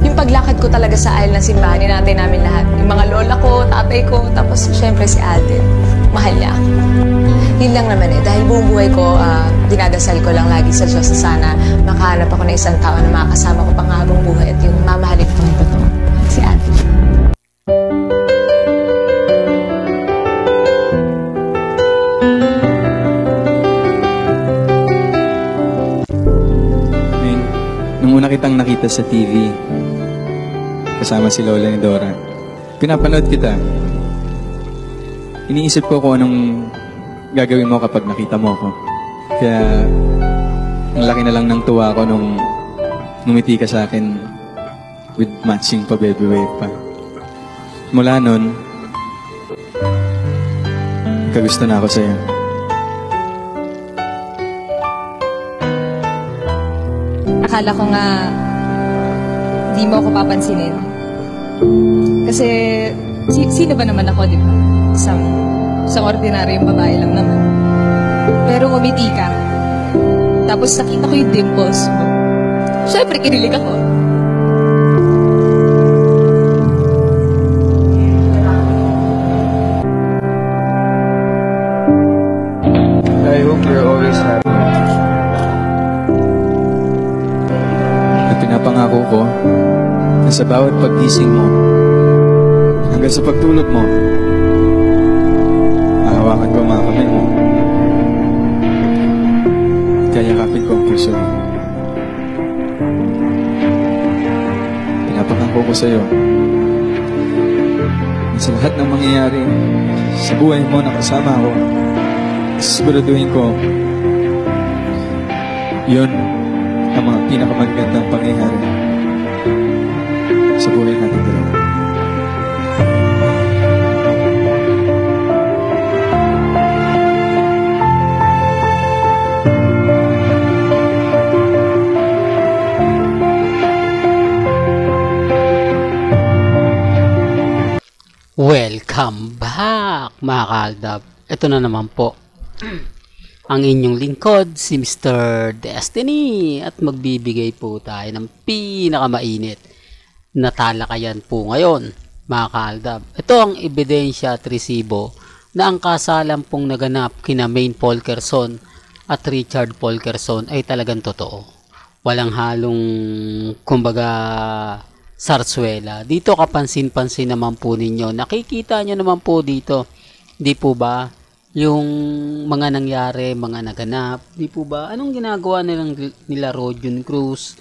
Yung paglakad ko talaga sa aisle ng simbahan, ninatay namin lahat. Yung mga lola ko, tatay ko, tapos syempre si Alden. Mahal niya ako. Yun lang naman eh. Dahil buong buhay ko, dinadasal ko lang lagi sa Diyos na sana makahanap ako ng isang tao na makakasama ko panghabang buhay at yung mamahalin ko ng totoo. Si Alden. Nung una kitang nakita sa TV, kasama si Lola ni Dora, pinapanood kita. Iniisip ko kung anong gagawin mo kapag nakita mo ako. Kaya, ang laki na lang ng tuwa ko nung ngumiti ka sa akin with matching pa baby wave pa. Mula nun, kagusto na ako sa'yo. Akala ko nga di mo ako papansinin. Kasi sino ba naman ako, di ba? Isang ordinaryong babae lang naman. Pero umiti ka. Tapos nakita ko yung dimples mo. Siyempre, kinilig ako. I hope you're always happy. Pinapangako ko na sa bawat paggising mo hanggang sa pagtulog mo, hahawakan ko mga kamay mo, kayakapin ko ang puso mo. Pinapangako ko sa'yo na sa lahat ng mangyayari sa buhay mo na kasama ko, siguraduhin ko yun ang mga pinakamagandang pangyayari sa buhay natin dalawa. Welcome back mga kaaldab. Ito na naman po ang inyong lingkod, si Mr. Destiny, at magbibigay po tayo ng pinakamainit na talakayan po ngayon mga kaaldab. Ito ang ebidensya at resibo na ang kasalan pong naganap kina Maine Polkerson at Richard Polkerson ay talagang totoo. Walang halong kumbaga sarsuela. Dito kapansin-pansin naman po ninyo. Nakikita nyo naman po dito. Di po ba? Yung mga nangyari, mga naganap, di po ba? Anong ginagawa nila Rodion Cruz?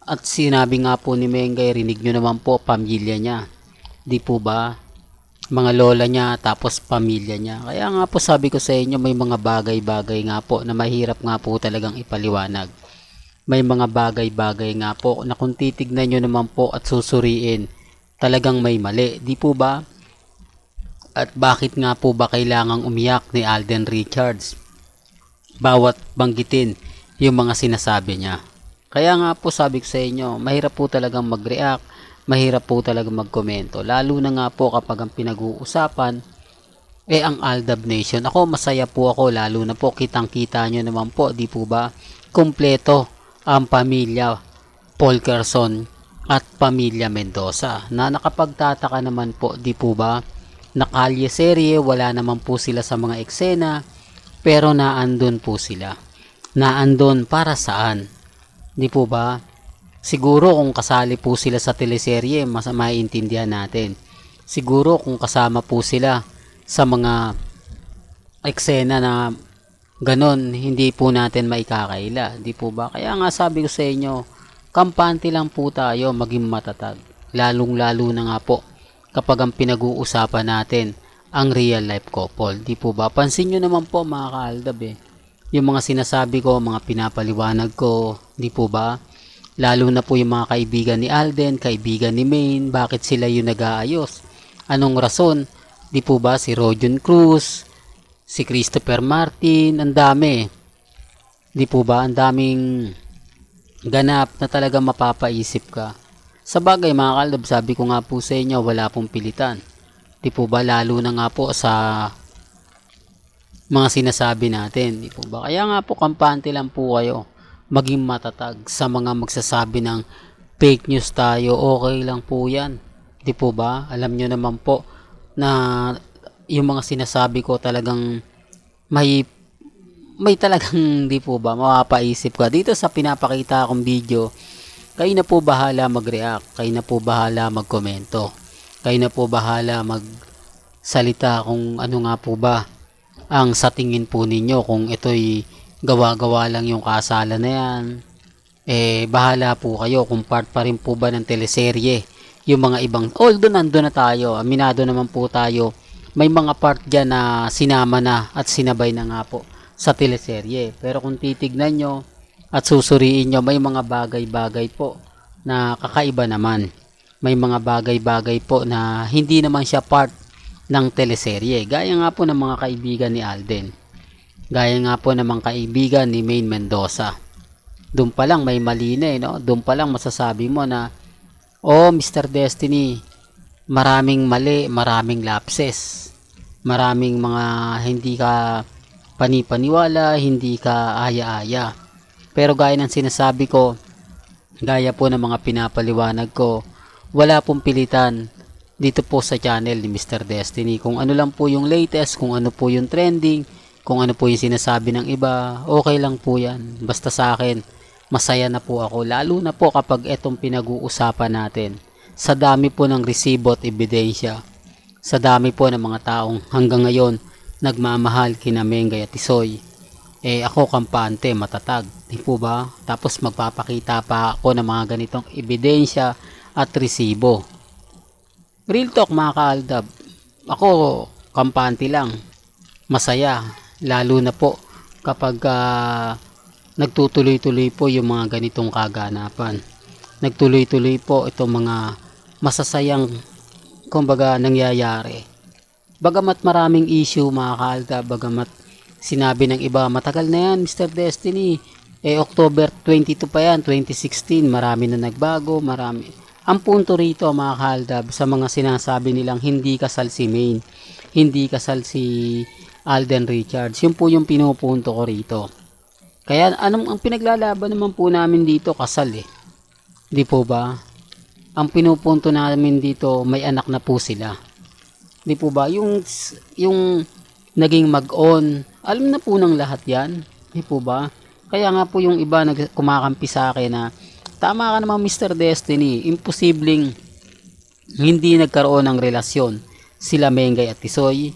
At sinabi nga po ni Mengay, rinig nyo naman po, pamilya niya. Di po ba? Mga lola niya, tapos pamilya niya. Kaya nga po sabi ko sa inyo, may mga bagay-bagay nga po na mahirap nga po talagang ipaliwanag. May mga bagay-bagay nga po na kung titignan nyo naman po at susuriin, talagang may mali. Di po ba? At bakit nga po ba kailangang umiyak ni Alden Richards? Bawat banggitin yung mga sinasabi niya. Kaya nga po sabi ko sa inyo, mahirap po talagang mag-react, mahirap po talagang magkomento. Lalo na nga po kapag ang pinag-uusapan, ang Aldab Nation. Ako masaya po ako, lalo na po kitang-kita nyo naman po, di po ba? Kompleto ang pamilya Polkerson at pamilya Mendoza. Na nakapagtataka naman po, di po ba? Nakalye serye, wala naman po sila sa mga eksena, pero naandun po sila. Naandun para saan? Di po ba? Siguro kung kasali po sila sa teleserye, mas maiintindihan natin. Siguro kung kasama po sila sa mga eksena na ganon, hindi po natin maikakaila. Di po ba? Kaya nga sabi ko sa inyo, kampante lang po tayo, maging matatag. Lalong-lalo na nga po kapag ang pinag-uusapan natin ang real life couple. Di po ba? Pansin nyo naman po mga kaaldab yung mga sinasabi ko, mga pinapaliwanag ko, di po ba? Lalo na po yung mga kaibigan ni Alden, kaibigan ni Maine, bakit sila yung nag-aayos? Anong rason? Di po ba? Si Rodion Cruz, si Christopher Martin, ang dami. Di po ba? Ang daming ganap na talaga mapapaisip ka. Sa bagay mga kaaldab, sabi ko nga po sa inyo, wala pong pilitan. Di po ba? Lalo na nga po sa mga sinasabi natin. Di po ba? Kaya nga po, kampante lang po kayo. Maging matatag sa mga magsasabi ng fake news tayo, okay lang po yan. Di po ba? Alam nyo naman po na yung mga sinasabi ko talagang may talagang di po ba mapapaisip ka dito sa pinapakita akong video. Kayo na po bahala mag-react, kayo na po bahala mag-komento, kayo na po bahala magsalita kung ano nga po ba ang sa tingin po ninyo, kung ito'y gawa-gawa lang yung kasalan na yan. Bahala po kayo kung part pa rin po ba ng teleserye yung mga ibang, although nandun na tayo, aminado naman po tayo, may mga part dyan na sinama na at sinabay na nga po sa teleserye. Pero kung titignan nyo at susuriin nyo, may mga bagay-bagay po na kakaiba naman. May mga bagay-bagay po na hindi naman siya part ng teleserye. Gaya nga po ng mga kaibigan ni Alden. Gaya nga po ng mga kaibigan ni Maine Mendoza. Doon pa lang may mali na no? Doon pa lang masasabi mo na, oh Mr. Destiny, maraming mali, maraming lapses. Maraming mga hindi ka panipaniwala, hindi ka aya-aya. Pero gaya ng sinasabi ko, gaya po ng mga pinapaliwanag ko, wala pong pilitan dito po sa channel ni Mr. Destiny. Kung ano lang po yung latest, kung ano po yung trending, kung ano po yung sinasabi ng iba, okay lang po yan. Basta sa akin, masaya na po ako. Lalo na po kapag etong pinag-uusapan natin. Sa dami po ng resibo at ebidensya, sa dami po ng mga taong hanggang ngayon nagmamahal kina Mengay at Tisoy, ako kampante, matatag, di po ba? Tapos magpapakita pa ako ng mga ganitong ebidensya at resibo. Real talk mga kaaldab, ako kampante lang, masaya, lalo na po kapag nagtutuloy-tuloy po yung mga ganitong kaganapan. Nagtuloy-tuloy po itong mga masasayang kumbaga nangyayari. Bagamat maraming issue mga kaaldab, bagamat sinabi ng iba, matagal na yan Mr. Destiny, October 22 pa yan, 2016, marami na nagbago, marami. Ang punto rito mga kaaldab, sa mga sinasabi nilang hindi kasal si Maine, hindi kasal si Alden Richards, yun po yung pinupunto ko rito. Kaya ang pinaglalaban naman po namin dito, kasal di po ba? Ang pinupunto namin dito, may anak na po sila. Di po ba? Yung naging mag-on, alam na po ng lahat yan. Di po ba? Kaya nga po yung iba kumakampi sa akin na, tama ka naman Mr. Destiny, imposibleng hindi nagkaroon ng relasyon sila Mengay at Tisoy.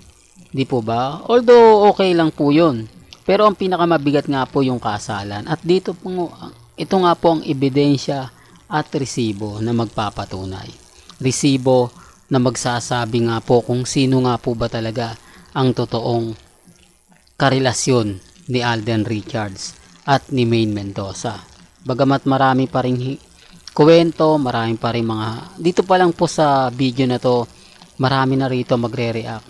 Di po ba? Although okay lang po yun. Pero ang pinakamabigat nga po yung kasalan. At dito po, ito nga po ang ebidensya at resibo na magpapatunay. Resibo na magsasabi nga po kung sino nga po ba talaga ang totoong karelasyon ni Alden Richards at ni Maine Mendoza. Bagamat marami pa ring kwento, marami pa ring mga, dito pa lang po sa video na to, marami na rito magre-react,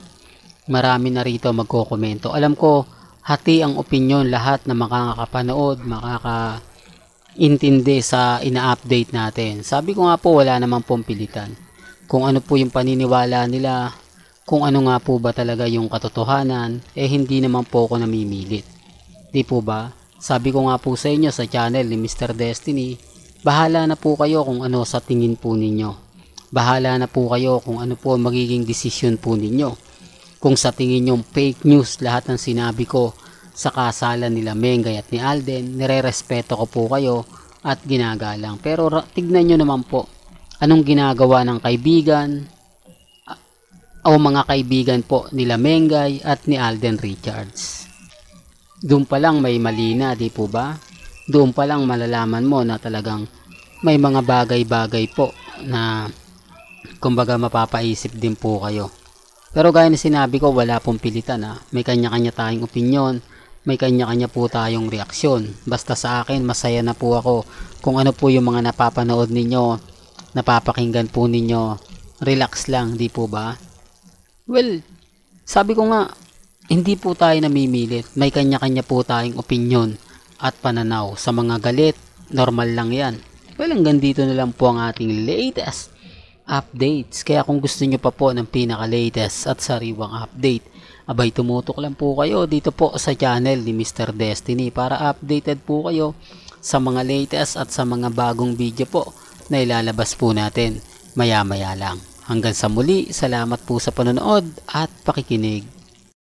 marami na rito magko-komento. Alam ko, hati ang opinion lahat na makakapanood, makakaintindi sa ina-update natin. Sabi ko nga po, wala naman pong pilitan. Kung ano po yung paniniwala nila, kung ano nga po ba talaga yung katotohanan, hindi naman po ako namimilit. Di po ba? Sabi ko nga po sa inyo sa channel ni Mr. Destiny, bahala na po kayo kung ano sa tingin po ninyo. Bahala na po kayo kung ano po magiging desisyon po ninyo. Kung sa tingin nyo fake news lahat ng sinabi ko sa kasalan nila Mengay at ni Alden, nire-respeto ko po kayo at ginagalang. Pero tignan nyo naman po, anong ginagawa ng kaibigan o mga kaibigan po nila Mengay at ni Alden Richards. Doon pa lang may mali na, di po ba? Doon pa lang malalaman mo na talagang may mga bagay-bagay po na kumbaga mapapaisip din po kayo. Pero gaya na sinabi ko, wala pong pilitan may kanya-kanya tayong opinyon, may kanya-kanya po tayong reaksyon. Basta sa akin, masaya na po ako kung ano po yung mga napapanood ninyo, napapakinggan po ninyo, relax lang, di po ba? Well, sabi ko nga, hindi po tayo namimilit. May kanya-kanya po tayong opinyon at pananaw. Sa mga galit, normal lang yan. Well, hanggang dito na lang po ang ating latest updates. Kaya kung gusto nyo pa po ng pinaka-latest at sariwang update, abay tumutok lang po kayo dito po sa channel ni Mr. Destiny para updated po kayo sa mga latest at sa mga bagong video po na ilalabas po natin maya-maya lang. Hanggang sa muli, salamat po sa panonood at pakikinig.